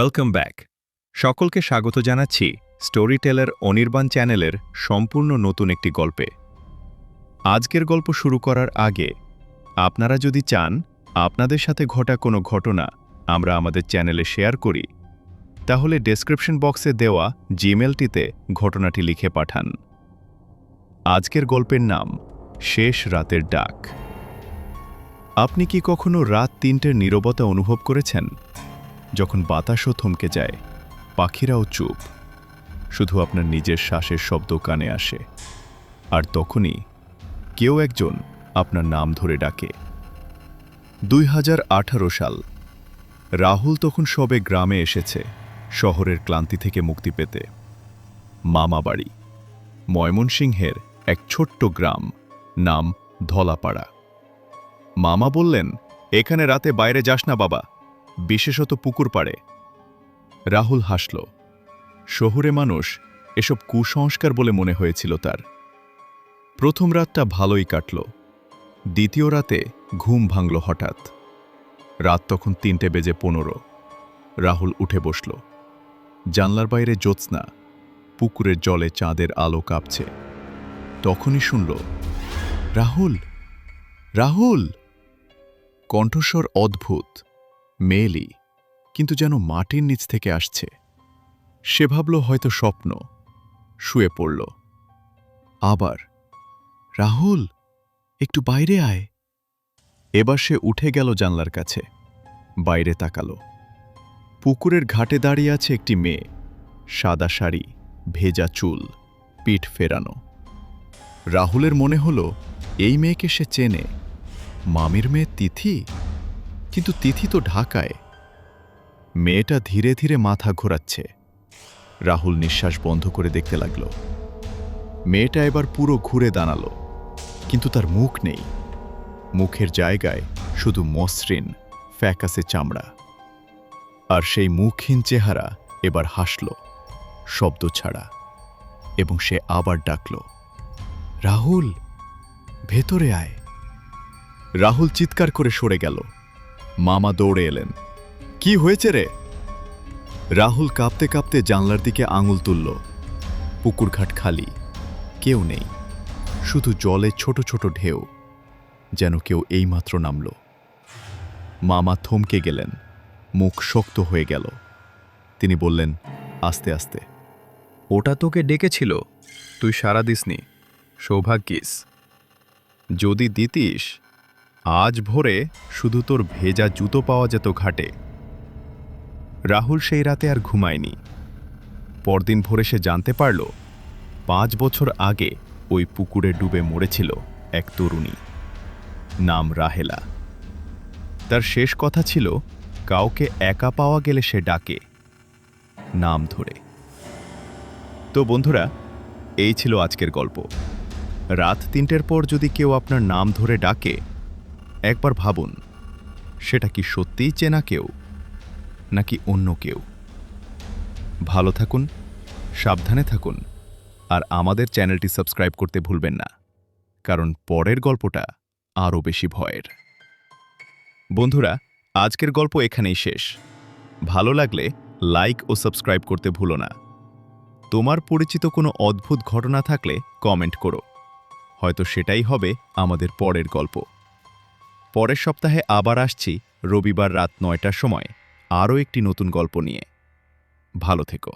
Welcome back. সকলকে স্বাগত জানাচ্ছি স্টোরি টেলার অনির্বাণ চ্যানেলের সম্পূর্ণ নতুন একটি গল্পে। আজকের গল্প শুরু করার আগে আপনারা যদি চান আপনাদের সাথে ঘটা কোনো ঘটনা আমরা আমাদের চ্যানেলে শেয়ার করি, তাহলে ডেসক্রিপশন বক্সে দেওয়া জিমেলটিতে ঘটনাটি লিখে পাঠান। আজকের গল্পের নাম শেষ রাতের ডাক। আপনি কি কখনো রাত ৩টের নীরবতা অনুভব করেছেন? যখন বাতাসও থমকে যায়, পাখিরাও চুপ, শুধু আপনার নিজের শ্বাসের শব্দ কানে আসে, আর তখনই কেউ একজন আপনার নাম ধরে ডাকে। ২০১৮ সাল। রাহুল তখন সবে গ্রামে এসেছে শহরের ক্লান্তি থেকে মুক্তি পেতে। মামা বাড়ি ময়মনসিংহের এক ছোট্ট গ্রাম, নাম ধলাপাড়া। মামা বললেন, এখানে রাতে বাইরে যাস না বাবা, বিশেষত পুকুর পাড়ে। রাহুল হাসল। শহুরে মানুষ এসব কুসংস্কার বলে মনে হয়েছিল তার। প্রথম রাতটা ভালোই কাটল। দ্বিতীয় রাতে ঘুম ভাঙল হঠাৎ। রাত তখন ৩:15। রাহুল উঠে বসল। জানলার বাইরে জ্যোৎস্না, পুকুরের জলে চাঁদের আলো কাঁপছে। তখনই শুনল, রাহুল, রাহুল। কণ্ঠস্বর অদ্ভুত, মেয়েলি, কিন্তু যেন মাটির নিচ থেকে আসছে। সে ভাবল হয়তো স্বপ্ন। শুয়ে পড়ল। আবার, রাহুল, একটু বাইরে আয়। এবার সে উঠে গেল জানলার কাছে, বাইরে তাকালো। পুকুরের ঘাটে দাঁড়িয়ে আছে একটি মেয়ে, সাদা শাড়ি, ভেজা চুল, পিঠ ফেরানো। রাহুলের মনে হল এই মেয়েকে সে চেনে। মামির মেয়ে তিথি, কিন্তু তিথি তো ঢাকায়। মেয়েটা ধীরে ধীরে মাথা ঘোরাচ্ছে। রাহুল নিঃশ্বাস বন্ধ করে দেখতে লাগল। মেয়েটা এবার পুরো ঘুরে দাঁড়ালো, কিন্তু তার মুখ নেই। মুখের জায়গায় শুধু মসৃণ ফ্যাকাসে চামড়া। আর সেই মুখহীন চেহারা এবার হাসল, শব্দ ছাড়া। এবং সে আবার ডাকল, রাহুল, ভেতরে আয়। রাহুল চিৎকার করে সরে গেল। মামা দৌড়ে এলেন। কি হয়েছে রে? রাহুল কাঁপতে কাঁপতে জানলার দিকে আঙুল তুলল। পুকুরঘাট খালি, কেউ নেই, শুধু জলে ছোট ছোট ঢেউ, যেন কেউ এইমাত্র নামল। মামা থমকে গেলেন, মুখ শক্ত হয়ে গেল। তিনি বললেন আস্তে আস্তে, ওটা তোকে ডেকেছিল, তুই সাড়া দিসনি, সৌভাগ্যিস। যদি দিতিস, আজ ভোরে শুধু তোর ভেজা জুতো পাওয়া যেত ঘাটে। রাহুল সেই রাতে আর ঘুমায়নি। পরদিন ভোরে সে জানতে পারল ৫ বছর আগে ওই পুকুরে ডুবে মরেছিল এক তরুণী, নাম রাহেলা। তার শেষ কথা ছিল, কাউকে একা পাওয়া গেলে সে ডাকে, নাম ধরে। তো বন্ধুরা, এই ছিল আজকের গল্প। রাত ৩টের পর যদি কেউ আপনার নাম ধরে ডাকে, একবার ভাবুন, সেটা কি সত্যিই চেনা কেউ, নাকি অন্য কেউ। ভালো থাকুন, সাবধানে থাকুন, আর আমাদের চ্যানেলটি সাবস্ক্রাইব করতে ভুলবেন না, কারণ পরের গল্পটা আরও বেশি ভয়ের। বন্ধুরা, আজকের গল্প এখানেই শেষ। ভালো লাগলে লাইক ও সাবস্ক্রাইব করতে ভুলো না। তোমার পরিচিত কোনো অদ্ভুত ঘটনা থাকলে কমেন্ট করো, হয়তো সেটাই হবে আমাদের পরের গল্প। পরের সপ্তাহে আবার আসছি রবিবার রাত ৯টার সময় আরও একটি নতুন গল্প নিয়ে। ভালো থেকো।